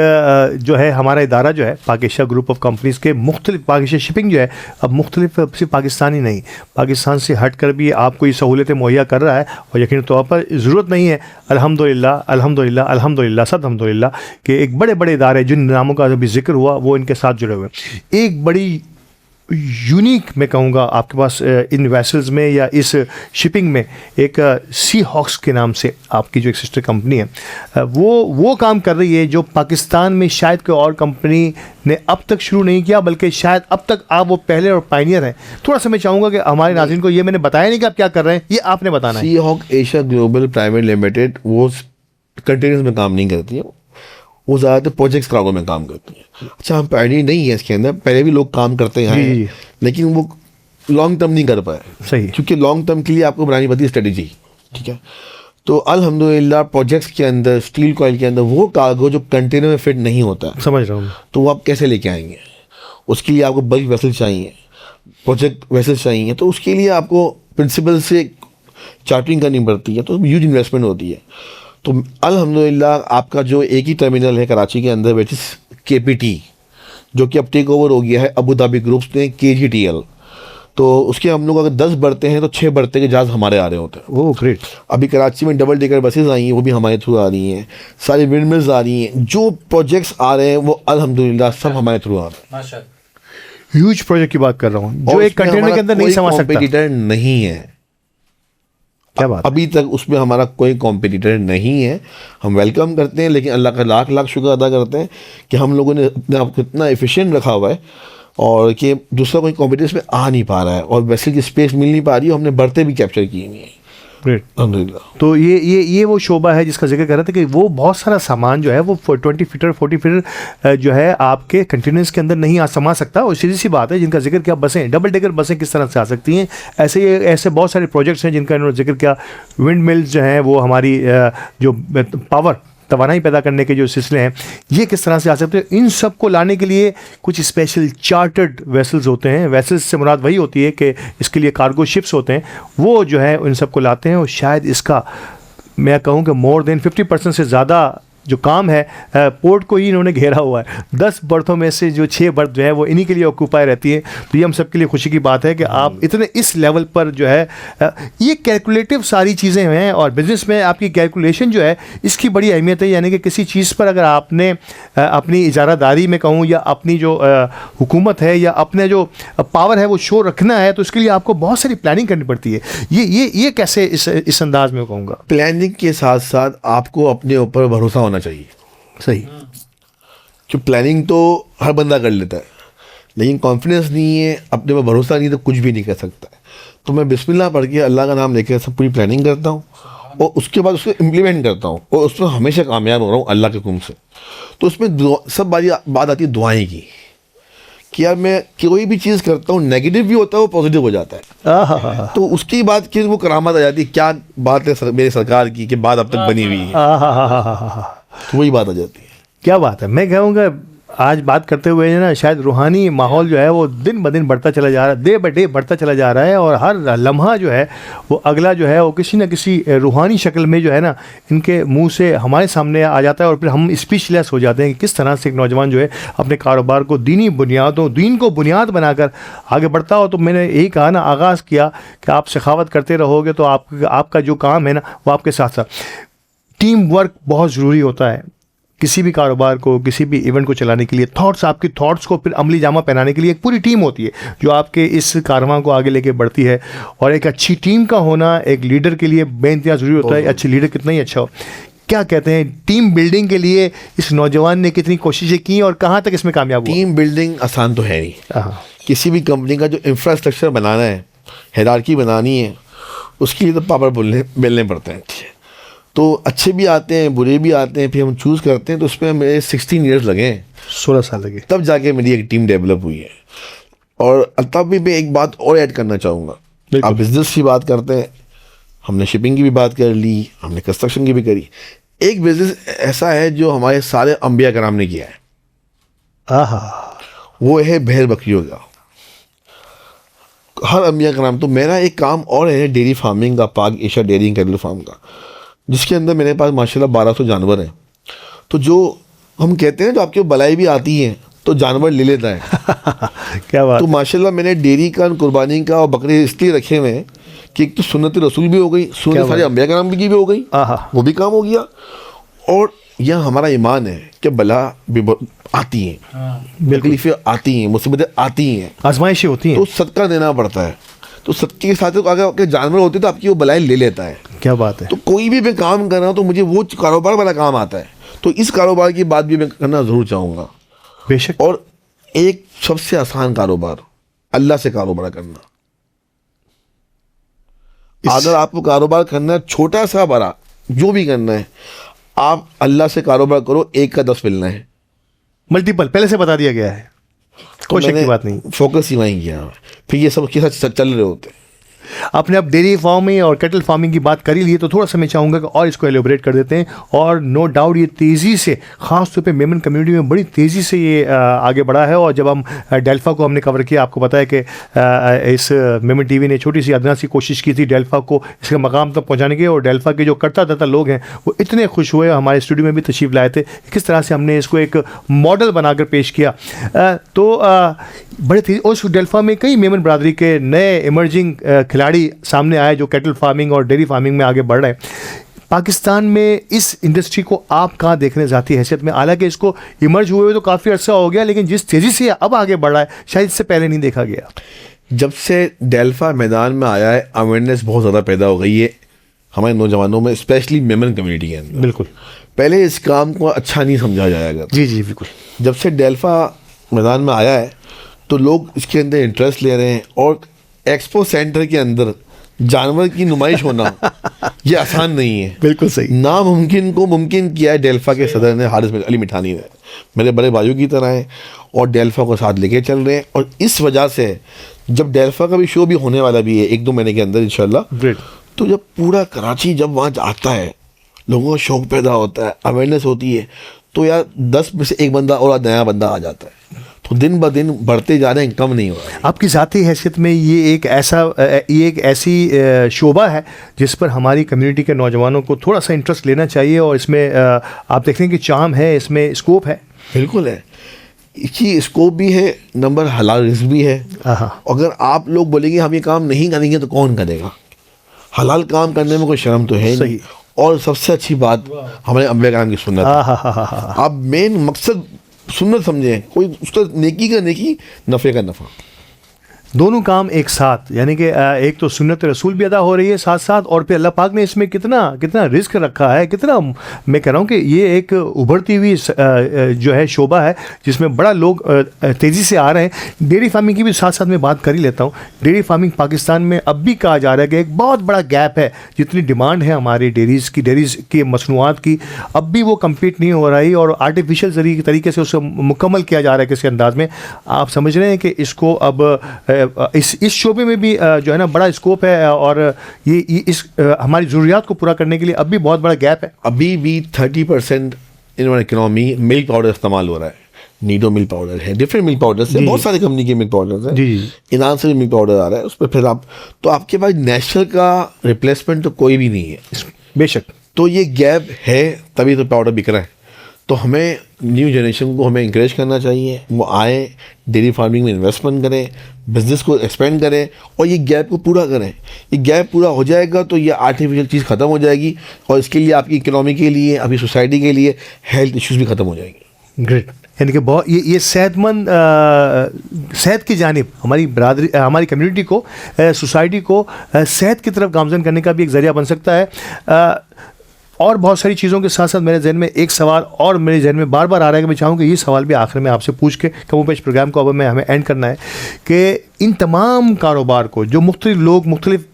जो है हमारा इदारा जो है पाक एशिया ग्रुप ऑफ कंपनीज़ के मुख्तलिफ, पाक एशिया शिपिंग जो है अब मुख्तलिफ सिर्फ पाकिस्तान ही नहीं, पाकिस्तान से हट कर भी आपको ये सहूलतें मुहैया कर रहा है, और यकीन तौर पर ज़रूरत नहीं है। अल्हम्दुलिल्लाह अल्हम्दुलिल्लाह अल्हम्दुलिल्लाह सब अल्हम्दुलिल्लाह कि एक बड़े बड़े इदारे जिन नामों का अभी जिक्र हुआ वो इनके साथ जुड़े हुए हैं। एक बड़ी यूनिक मैं कहूँगा आपके पास इन वेसल्स में या इस शिपिंग में एक सी हॉक्स के नाम से आपकी जो एक सिस्टर कंपनी है, वो काम कर रही है जो पाकिस्तान में शायद कोई और कंपनी ने अब तक शुरू नहीं किया, बल्कि शायद अब तक आप वो पहले और पायनियर हैं। थोड़ा सा मैं चाहूँगा कि हमारे नाज़रीन को ये मैंने बताया नहीं कि आप क्या कर रहे हैं, ये आपने बताना है। Sea Hawk Asia global private limited वो कंटेनर्स में काम नहीं करती है, वो ज़्यादातर प्रोजेक्ट्स कार्गो में काम करती है। अच्छा, हम पहले नहीं है इसके अंदर, पहले भी लोग काम करते हैं, लेकिन वो लॉन्ग टर्म नहीं कर पाए। सही, क्योंकि लॉन्ग टर्म के लिए आपको बनानी पड़ती है स्ट्रेटेजी, ठीक है। तो अल्हम्दुलिल्लाह प्रोजेक्ट्स के अंदर, स्टील कॉइल के अंदर वो कार्गो जो कंटेनर में फिट नहीं होता है, समझ रहा हूँ, तो वो आप कैसे लेके आएंगे? उसके लिए आपको बल्क वेसल चाहिए, प्रोजेक्ट वेसल चाहिए, तो उसके लिए आपको प्रिंसिपल से चार्टरिंग करनी पड़ती है, तो ह्यूज इन्वेस्टमेंट होती है। तो अल्हम्दुलिल्लाह आपका जो एक ही टर्मिनल है कराची के अंदर, विच इज़ KPT, जो कि अब टेक ओवर हो गया है अबू धाबी ग्रुप्स ने KGTL। तो उसके हम लोग अगर 10 बढ़ते हैं तो 6 बढ़ते के जहाज़ हमारे आ रहे होते हैं। Oh great. अभी कराची में डबल डेकर बसेज आई हैं, वो भी हमारे थ्रू आ रही हैं, सारी विंड मिल्स आ रही हैं, जो प्रोजेक्ट्स आ रहे हैं वो अल्हम्दुलिल्लाह सब हमारे थ्रू आ रहे हैं। ह्यूज प्रोजेक्ट की बात कर रहा हूँ जो एक कंटेनर के अंदर नहीं समा सकता। कॉम्पिटिटर नहीं है, क्या बात? अभी तक उसमें हमारा कोई कॉम्पिटिटर नहीं है। हम वेलकम करते हैं, लेकिन अल्लाह का लाख लाख शुक्र अदा करते हैं कि हम लोगों ने अपने आप को इतना एफिशिएंट रखा हुआ है और कि दूसरा कोई कॉम्पिटिशन में आ नहीं पा रहा है, और वैसे की स्पेस मिल नहीं पा रही है। हमने बढ़ते भी कैप्चर किए हुए हैं। ग्रेट, अल्हम्दुलिल्लाह। तो ये वो शोबा है जिसका जिक्र कर रहे थे कि वो बहुत सारा सामान जो है वो 20 फीटर 40 फीटर जो है आपके कंटेनर्स के अंदर नहीं समा सकता। और सीधी सी बात है जिनका जिक्र किया, बसें, डबल डेकर बसें किस तरह से आ सकती हैं, ऐसे बहुत सारे प्रोजेक्ट्स हैं जिनका इन्होंने जिक्र किया। विंड मिल्स जो हैं वो हमारी जो पावर तवानाई पैदा करने के जो सिलसिले हैं ये किस तरह से आ सकते हैं, इन सब को लाने के लिए कुछ स्पेशल चार्टर्ड वेसल्स होते हैं। वेसल्स से मुराद वही होती है कि इसके लिए कार्गो शिप्स होते हैं, वो जो है उन सब को लाते हैं। और शायद इसका मैं कहूँ कि मोर देन 50% से ज़्यादा जो काम है पोर्ट को ही इन्होंने घेरा हुआ है। 10 बर्थों में से जो 6 बर्थ जो है वो इन्हीं के लिए ऑक्यूपाई रहती है। तो ये हम सब के लिए खुशी की बात है कि आप इतने इस लेवल पर जो है ये कैलकुलेटिव सारी चीज़ें हैं, और बिज़नेस में आपकी कैलकुलेशन जो है इसकी बड़ी अहमियत है। यानी कि किसी चीज़ पर अगर आपने अपनी इजारादारी में कहूँ या अपनी जो हुकूमत है या अपने जो पावर है वो शो रखना है, तो इसके लिए आपको बहुत सारी प्लानिंग करनी पड़ती है। ये कैसे इस अंदाज में कहूँगा, प्लानिंग के साथ साथ आपको अपने ऊपर भरोसा होना चाहिए। सही, कि प्लानिंग तो हर बंदा कर लेता है, लेकिन कॉन्फिडेंस नहीं है, अपने पर भरोसा नहीं, तो कुछ भी नहीं कर सकता है। तो मैं बिस्मिल्लाह पढ़ के अल्लाह का नाम लेकर सब पूरी प्लानिंग करता हूँ और उसके बाद उसको इम्प्लीमेंट करता हूँ और उसमें हमेशा कामयाब हो रहा हूँ अल्लाह के हुक्म से। तो उसमें सब बात आती है दुआएं की, कि यार मैं कोई भी चीज़ करता हूँ नेगेटिव भी होता है वो पॉजिटिव हो जाता है। तो उसकी बात की वो करामत आ जाती है, क्या बात है मेरे सरकार की कि बात अब तक बनी हुई है, तो वही बात आ जाती है। क्या बात है। मैं कहूँगा आज बात करते हुए ना शायद रूहानी माहौल जो है वो दिन ब दिन बढ़ता चला जा रहा है, डे बाय डे बढ़ता चला जा रहा है, और हर लम्हा जो है वो अगला जो है वो किसी न किसी रूहानी शक्ल में जो है ना इनके मुंह से हमारे सामने आ जाता है, और फिर हम स्पीचलेस हो जाते हैं कि किस तरह से एक नौजवान जो है अपने कारोबार को दीनी बुनियादों दीन को बुनियाद बनाकर आगे बढ़ता हो। तो मैंने यही कहा ना, आगाज़ किया कि आप सखावत करते रहोगे तो आपका जो काम है ना वो आपके साथ साथ टीम वर्क बहुत ज़रूरी होता है किसी भी कारोबार को, किसी भी इवेंट को चलाने के लिए। आपकी थॉट्स को फिर अमली जामा पहनाने के लिए एक पूरी टीम होती है जो आपके इस कारवां को आगे लेके बढ़ती है, और एक अच्छी टीम का होना एक लीडर के लिए बेइंतहा ज़रूरी होता है। अच्छी लीडर कितना ही अच्छा हो। क्या कहते हैं, टीम बिल्डिंग के लिए इस नौजवान ने कितनी कोशिशें की और कहाँ तक इसमें कामयाब हुआ? टीम बिल्डिंग आसान तो है नहीं। किसी भी कंपनी का जो इंफ्रास्ट्रक्चर बनाना है, हायरार्की बनानी है, उसके लिए तो पापड़ बेलने पड़ते हैं। तो अच्छे भी आते हैं, बुरे भी आते हैं, फिर हम चूज़ करते हैं। तो उसमें मेरे 16 ईयर्स लगे हैं, 16 साल लगे, तब जाके मेरी एक टीम डेवलप हुई है। और तब भी मैं एक बात और ऐड करना चाहूँगा। आप बिजनेस की बात करते हैं, हमने शिपिंग की भी बात कर ली, हमने कंस्ट्रक्शन की भी करी। एक बिजनेस ऐसा है जो हमारे सारे अंबिया कराम ने किया है, वो है भेड़ बकरियों का। हर अंबिया कराम। तो मेरा एक काम और है डेयरी फार्मिंग का, Pak Asia dairy and cattle farm का, जिसके अंदर मेरे पास माशाल्लाह 1200 जानवर हैं। तो जो हम कहते हैं जो आपके बलाई भी आती है तो जानवर ले लेता है। क्या बात। तो माशाल्लाह मैंने डेयरी का, कुर्बानी का और बकरे इसलिए रखे हुए हैं कि एक तो सुन्नत रसूल भी हो गई, सुन्नत सारे अंबिया कराम की भी हो गई, वो भी काम हो गया। और यह हमारा ईमान है कि बला भी आती हैं, तकलीफें आती हैं, मुसीबतें आती हैं, आजमाइशें होती हैं, तो सदका देना पड़ता है। तो सदके के साथ अगर आपके जानवर होते तो आपकी वो बलाई ले लेता है। क्या बात है। तो कोई भी मैं काम कर रहा हूँ तो मुझे वो कारोबार वाला काम आता है, तो इस कारोबार की बात भी मैं करना ज़रूर चाहूँगा। बेशक। और एक सबसे आसान कारोबार अल्लाह से कारोबार करना। अगर आपको कारोबार करना है, छोटा सा बड़ा जो भी करना है, आप अल्लाह से कारोबार करो, 1 का 10 मिलना है। मल्टीपल पहले से बता दिया गया है, कोई शक की बात नहीं। फोकस ही वहीं किया, फिर ये सब के साथ चल रहे होते हैं। आपने अब डेयरी फार्मिंग और कैटल फार्मिंग की बात कर ही ली है, तो थोड़ा सा मैं चाहूँगा कि और इसको एलिब्रेट कर देते हैं। और नो डाउट ये तेज़ी से, ख़ास तौर पे मेमन कम्युनिटी में बड़ी तेज़ी से ये आगे बढ़ा है। और जब हम डेल्फा को हमने कवर किया, आपको पता है कि इस मेमन टीवी ने छोटी सी अदना सी कोशिश की थी डेल्फा को इसके मकाम तक पहुँचाने की, और डेल्फा के जो करता धरता लोग हैं वो इतने खुश हुए, हमारे स्टूडियो में भी तशरीफ़ लाए थे, किस तरह से हमने इसको एक मॉडल बनाकर पेश किया। तो बड़े तेज़ी, और उस डेल्फा में कई मेमन बरादरी के नए इमर्जिंग खिलाड़ी सामने आए जो कैटल फार्मिंग और डेयरी फार्मिंग में आगे बढ़ रहे हैं। पाकिस्तान में इस इंडस्ट्री को आप कहाँ देखने जाती हैसियत में? हालांकि इसको इमर्ज हुए तो काफ़ी अर्सा हो गया, लेकिन जिस तेज़ी से अब आगे बढ़ रहा है शायद इससे पहले नहीं देखा गया। जब से डेल्फा मैदान में आया है, अवेयरनेस बहुत ज़्यादा पैदा हो गई है हमारे नौजवानों में, स्पेशली मेमन कम्युनिटी के अंदर। बिल्कुल। पहले इस काम को अच्छा नहीं समझा जाएगा। जी जी बिल्कुल। जब से डेल्फा मैदान में आया है तो लोग इसके अंदर इंटरेस्ट ले रहे हैं, और एक्सपो सेंटर के अंदर जानवर की नुमाइश होना ये आसान नहीं है। बिल्कुल सही। नामुमकिन को मुमकिन किया है डेल्फा के सदर ने, हारिस अली मिठानी ने। मेरे बड़े भाइयों की तरह हैं और डेल्फा को साथ लेके चल रहे हैं। और इस वजह से जब डेल्फा का भी शो भी होने वाला भी है 1-2 महीने के अंदर इंशाल्लाह, तो जब पूरा कराची जब वहाँ आता है, लोगों को शौक पैदा होता है, अवेयरनेस होती है, तो यार 10 में से 1 बंदा और नया बंदा आ जाता है। तो दिन ब दिन बढ़ते जा रहे हैं, कम नहीं हो रहा है। आपकी ज़ाती हैसियत में ये एक ऐसी शोबा है जिस पर हमारी कम्युनिटी के नौजवानों को थोड़ा सा इंटरेस्ट लेना चाहिए, और इसमें आप देख रहे हैं कि चार्म है, इसमें स्कोप है। बिल्कुल है, इसकी स्कोप भी है, नंबर हलाल रिस्क भी है। अगर आप लोग बोलेंगे हम ये काम नहीं करेंगे तो कौन करेगा? हलाल काम करने में कोई शर्म तो है नहीं। और सबसे अच्छी बात हमारे अंबिया कराम की सुन्नत। आप मेन मकसद सुन्नत समझें, कोई उसका नेकी का नेकी, नफ़े का नफ़ा। दोनों काम एक साथ, यानी कि एक तो सुन्नत रसूल भी अदा हो रही है साथ साथ, और फिर अल्लाह पाक ने इसमें कितना कितना रिस्क रखा है, कितना, मैं कह रहा हूँ कि ये एक उभरती हुई जो है शोबा है जिसमें बड़ा लोग तेज़ी से आ रहे हैं। डेयरी फार्मिंग की भी साथ साथ में बात कर ही लेता हूँ। डेयरी फार्मिंग पाकिस्तान में अब भी कहा जा रहा है कि एक बहुत बड़ा गैप है, जितनी डिमांड है हमारी डेयरीज़ की मसनूआत की, अब भी वो कम्पीट नहीं हो रही, और आर्टिफिशियल तरीके से उसे मुकम्मल किया जा रहा है किसी अंदाज में। आप समझ रहे हैं कि इसको अब इस शोबे में भी जो है ना बड़ा स्कोप है, और ये इस हमारी ज़रूरियात को पूरा करने के लिए अब भी बहुत बड़ा गैप है। अभी भी 30% इन इकोनॉमी मिल्क पाउडर इस्तेमाल हो रहा है। नीडो मिल्क पाउडर है, डिफरेंट मिल्क पाउडर है, बहुत सारी कंपनी के मिल्क पाउडर है। जी जी, ईरान से भी मिल्क पाउडर आ रहा है, उस पर फिर आप, तो आपके पास नेशनल का रिप्लेसमेंट तो कोई भी नहीं है बेशक। तो ये गैप है, तभी तो पाउडर बिक रहा है। तो हमें न्यू जनरेशन को हमें इंकरेज करना चाहिए, वो आए, डेयरी फार्मिंग में इन्वेस्टमेंट करें, बिजनेस को एक्सपेंड करें, और ये गैप को पूरा करें। ये गैप पूरा हो जाएगा तो ये आर्टिफिशियल चीज़ ख़त्म हो जाएगी, और इसके लिए आपकी इकोनॉमी के लिए, अभी सोसाइटी के लिए हेल्थ इश्यूज़ भी ख़त्म हो जाएंगे। ग्रेट, यानी कि बहुत ये सेहतमंद सेहत की जानिब हमारी बरादरी, हमारी कम्युनिटी को, सोसाइटी को सेहत की तरफ गामजन करने का भी एक ज़रिया बन सकता है। और बहुत सारी चीज़ों के साथ साथ मेरे जहन में एक सवाल और मेरे जहन में बार बार आ रहा है कि मैं चाहूँ कि ये सवाल भी आखिर में आपसे पूछ के कमोपेश प्रोग्राम को अब हमें एंड करना है कि इन तमाम कारोबार को जो मुख्तलिफ लोग, मुख्तलिफ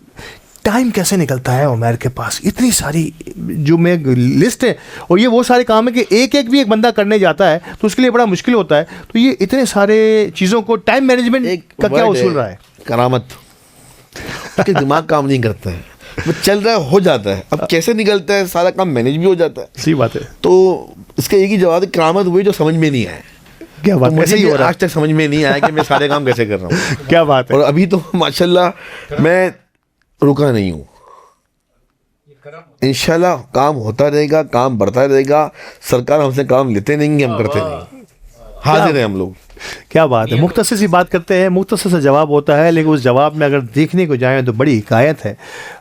टाइम कैसे निकलता है उमैर के पास, इतनी सारी जो मैं लिस्ट है, और ये वो सारे काम है कि एक एक भी एक बंदा करने जाता है तो उसके लिए बड़ा मुश्किल होता है। तो ये इतने सारे चीज़ों को टाइम मैनेजमेंट का क्या उसूल रहा है? करामत। उसके दिमाग काम नहीं करता है, वो चल रहा है, हो जाता है। अब कैसे निकलता है, सारा काम मैनेज भी हो जाता है। सही बात है। तो इसका एक ही जवाब है, करामत हुई जो समझ में नहीं आया। क्या बात, तो मुझे ही हो रहा आज तक समझ में नहीं आया कि मैं सारे काम कैसे कर रहा हूँ। क्या बात है। और अभी तो माशाल्लाह मैं रुका नहीं हूँ, इंशाल्लाह काम होता रहेगा, काम बढ़ता रहेगा। सरकार हमसे काम लेते नहीं, हम करते नहीं, हाजिर हैं हम लोग। क्या बात है। मुख्तसर सी बात करते हैं, मुख्तसर सा जवाब होता है, लेकिन उस जवाब में अगर देखने को जाएं तो बड़ी हिकायत है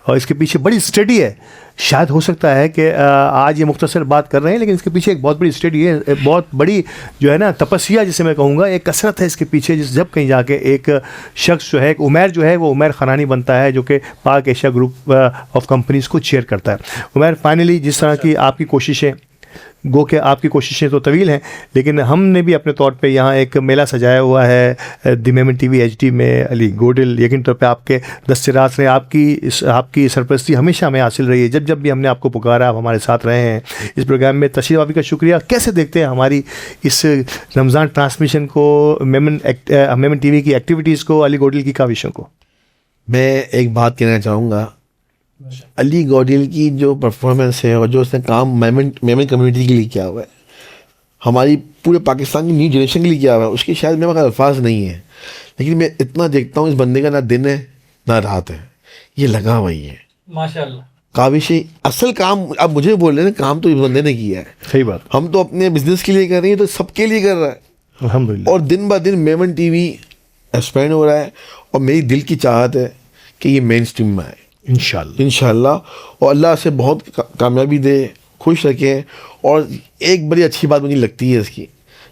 और इसके पीछे बड़ी स्टडी है। शायद हो सकता है कि आज ये मुख्तसर बात कर रहे हैं, लेकिन इसके पीछे एक बहुत बड़ी स्टडी है, बहुत बड़ी जो है ना तपस्या जिसे मैं कहूँगा, एक कसरत है इसके पीछे। जब कहीं जाके एक शख्स जो है, एक उमैर जो है, वो उमैर खनानी बनता है, जो कि पाक एशिया ग्रुप ऑफ कंपनीज़ को चेयर करता है। उमैर, फाइनली जिस तरह की आपकी कोशिशें, गो के आपकी कोशिशें तो तवील हैं, लेकिन हमने भी अपने तौर पे यहाँ एक मेला सजाया हुआ है द मेमन टीवी HD में। अली गोडिल यकीन तौर पे आपके दस्तराज रहे, आपकी सरपरस्ती हमेशा हमें हासिल रही है। जब जब भी हमने आपको पुकारा, आप हमारे साथ रहे हैं इस प्रोग्राम में। तशरीफ़ आवी का शुक्रिया। कैसे देखते हैं हमारी इस रमज़ान ट्रांसमिशन को, मेमन टीवी की एक्टिविटीज़ को, अली गोडिल की काविशों को? मैं एक बात कहना चाहूँगा, अली गोडिल की जो परफॉर्मेंस है और जो उसने काम मेमन कम्युनिटी के लिए किया हुआ है, हमारी पूरे पाकिस्तान की न्यू जनरेशन के लिए किया हुआ है, उसकी शायद मेरे पास अल्फाज नहीं है। लेकिन मैं इतना देखता हूँ, इस बंदे का ना दिन है ना रात है, ये लगा हुई है माशाल्लाह। काविशें, असल काम आप मुझे बोल रहे हैं, काम तो इस बंदे ने किया है। सही बात। हम तो अपने बिजनेस के लिए कर रहे हैं, तो सबके लिए कर रहा है अल्हम्दुलिल्लाह। और दिन ब दिन मेमन टीवी एक्सपेंड हो रहा है, और मेरी दिल की चाहत है कि ये मेन स्ट्रीम में आए इंशाल्लाह। और अल्लाह से बहुत कामयाबी दे, खुश रखे। और एक बड़ी अच्छी बात मुझे लगती है इसकी,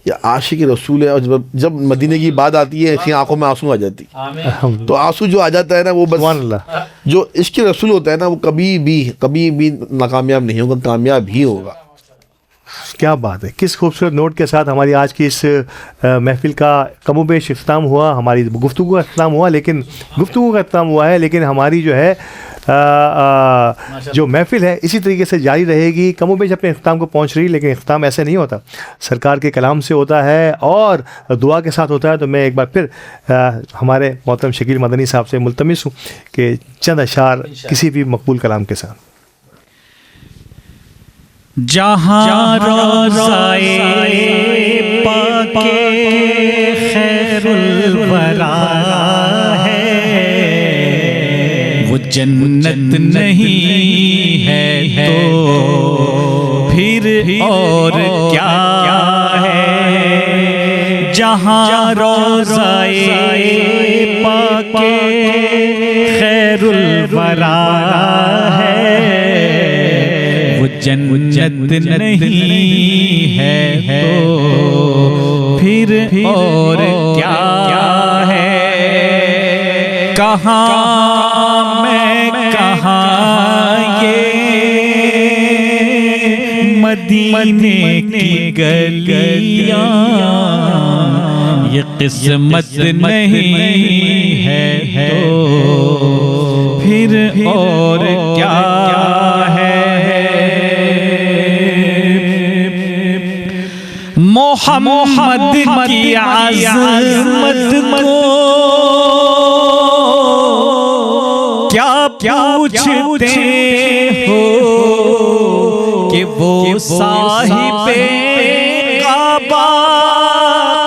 ये आशिक रसूल है, और जब मदीने की बात आती है, इसकी आंखों में आंसू आ जाती है। तो आंसू जो आ जाता है ना, वो बस जो इश्क रसूल होता है ना, वो कभी भी नाकामयाब नहीं होगा, कामयाब ही होगा। क्या बात है। किस खूबसूरत नोट के साथ हमारी आज की इस महफिल का कमोबेश इख्तिताम हुआ, हमारी गुफ्तगू का इख्तिताम हुआ। लेकिन गुफ्तगू का इख्तिताम हुआ है, लेकिन हमारी जो है जो महफिल है इसी तरीके से जारी रहेगी। कमोबेश अपने इख्तिताम को पहुंच रही, लेकिन इख्तिताम ऐसे नहीं होता, सरकार के कलाम से होता है और दुआ के साथ होता है। तो मैं एक बार फिर हमारे मोहतरम शकील मदनी साहब से मुल्तमिस हूँ कि चंद अशार किसी भी मकबूल कलाम के साथ। जहाँ रोज़ाए पाके खैरुल वरा है, वो जन्नत नहीं है तो फिर और क्या है। जहाँ रोज़ाए पाके खैरुल वरा है, जन्नत नहीं है तो फिर और क्या है। कहाँ मैं कहाँ ये मदीने की गलियां, ये किस्मत नहीं है तो फिर और क्या है। मोहम्मद की आज़मत को क्या पूछते हो कि वो साहिबे काबा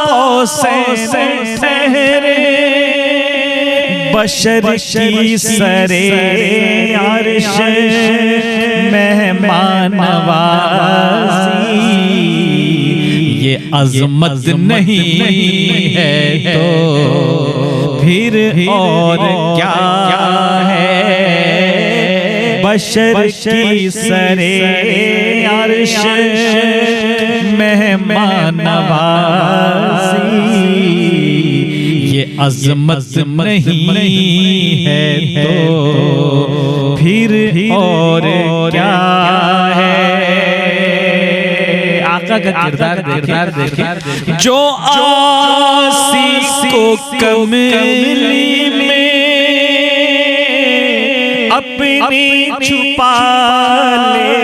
कौसैन ठहरे, बशर की सरे अर्श मेहमान नवाज़ी, ये अज़मत नहीं है तो फिर और क्या है। बशर की सरे अर्श मेहमान नवाज़ी, ये अज़मत नहीं है तो फिर और क्या है। आका का किरदार देखिए, जो आसी को कमली में अपनी छुपा ले,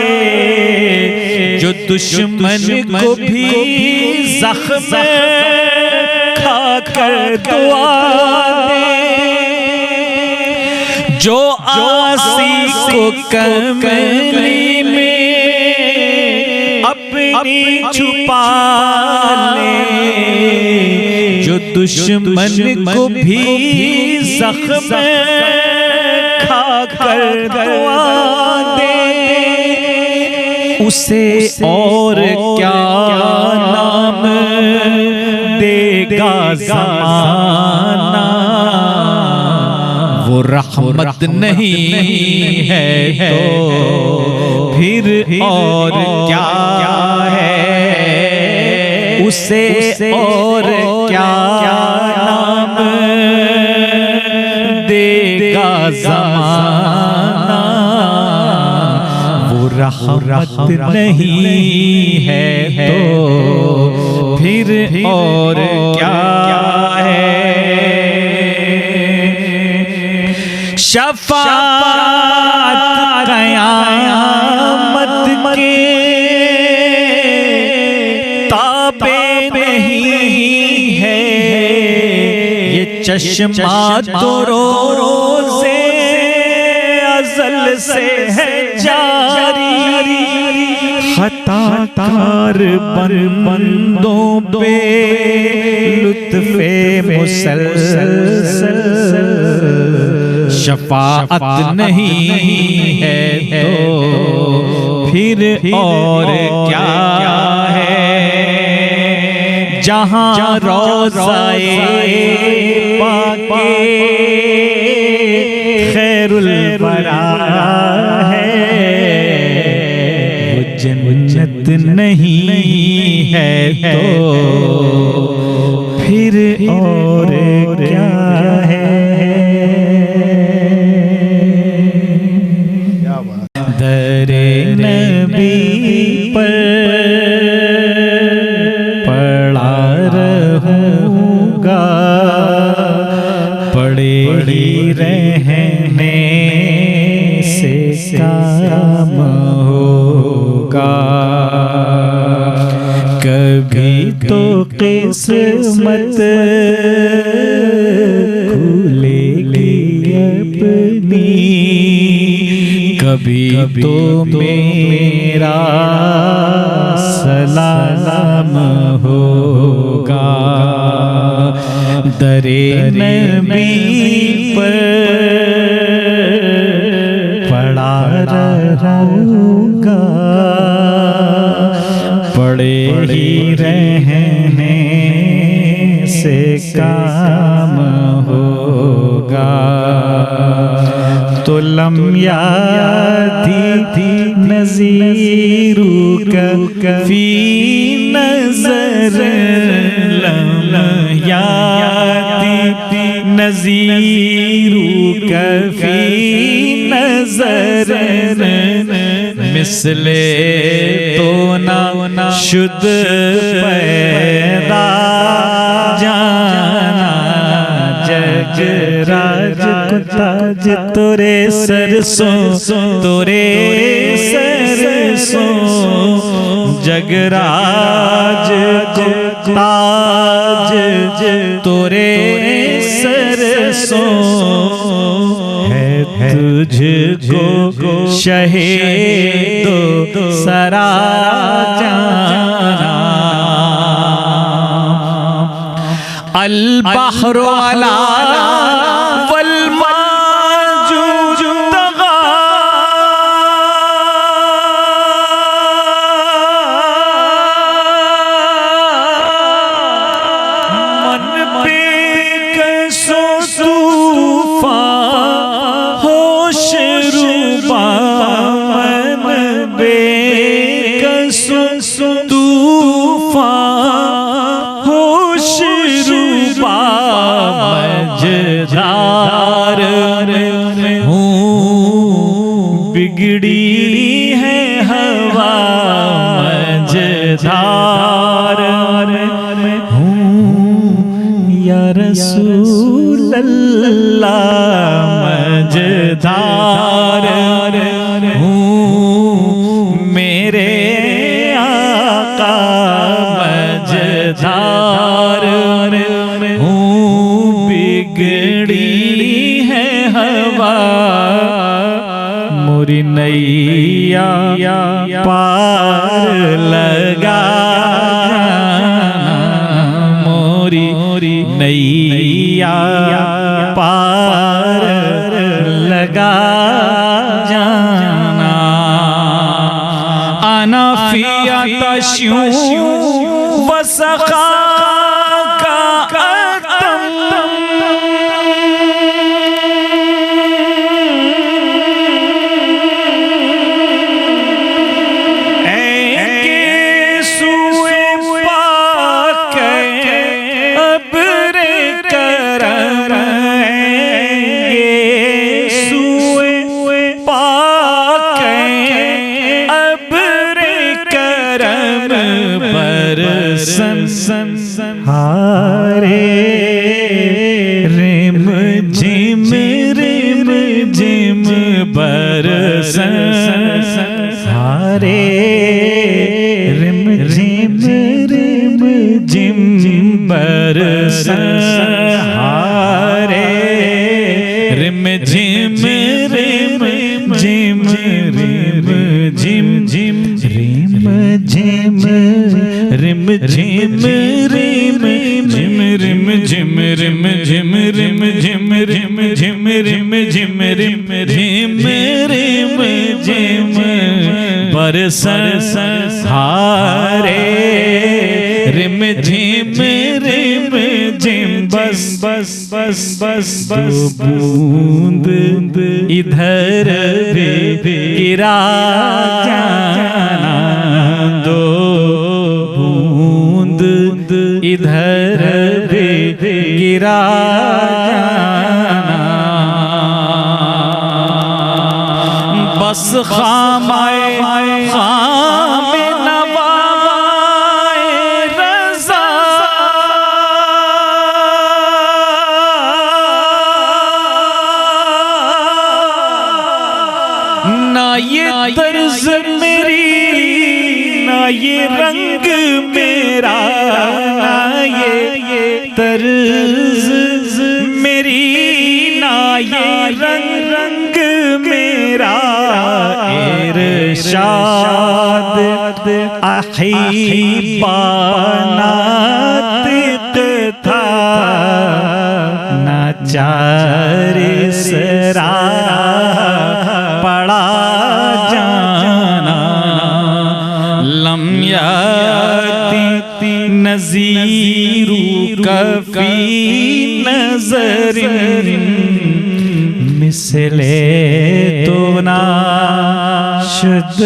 जो दुश्मन को भी ज़ख्म खाकर दुआ दे, जो आसी को कमली में अपनी छुपा ले, जो दुश्मन को भी ज़ख्म खाकर दुआ दे, उसे और क्या नाम देगा ज़माना, वो रहमत नहीं है तो फिर और क्या है। उसे और क्या नाम देगा ज़माना, वो रहमत नहीं है तो फिर और क्या है। शफ़ाअत क़यामत के ताबे नहीं है, ये चश्मा तो रोज़े अज़ल से है जारी, खताकार बंदों पे लुत्फ़े मुसलसल, शफ़ाअत नहीं है तो फिर और क्या है। जहाँ रोज़ाए पाके खैरुल बरा है, वो जन्नत नहीं है तो फिर और क्या है। दरे नबी पर पड़ा रहूँगा, पड़े ही रहने से काम होगा, कभी तो किस्मत खुलेगी अपनी, कभी तो मेरा सलाम होगा। दरे नबी पर पड़ा रहूँगा, पड़े ही रहने से काम होगा। तो लम यादी नज़ीरू फी नज़र, लम यादी नज़ीरू नजर मिसले तो ना शुद्ध पैदा जाना जग राज को ताज तोरे सरसों तोरे सरसों जगराज को ताज तोरे सरसों है तुझको शहीदो सरा जाना अल बहरो अला वल बिगड़ी है हवा मझधार हूँ या रसूल अल्लाह मझधार हूँ मेरे आका मझधार हूँ बिगड़ी है हवा मोरी नैया पार लगा मोरी नैया पार लगा जाना आना फिया तश्यूं वसखा हारे रिम झिम बरसन हारे रिम झिम बरसन हारे रिम झिम रिम झिम रिम झिम रिम झिम रिम झिम रिम झिम रिम झिम रिम झिम रिम झिम रिम झिम बरसन हारे रिम झिम बस बस बस बस बस बूंद इधर गिरा जाना दो बूंद इधर गिरा जाना बस खामाए खाम नवाए रज़ा ना ये तर्ज मेरी ना ये रंग मेरा ना ये तर्ज मेरी ना ये रंग मेरा इरशाद अहीबानात था नाचार सरा पड़ा जाना लम याती नज़ीरू कफ़ी नज़रिन मिसले तो ना शुद्ध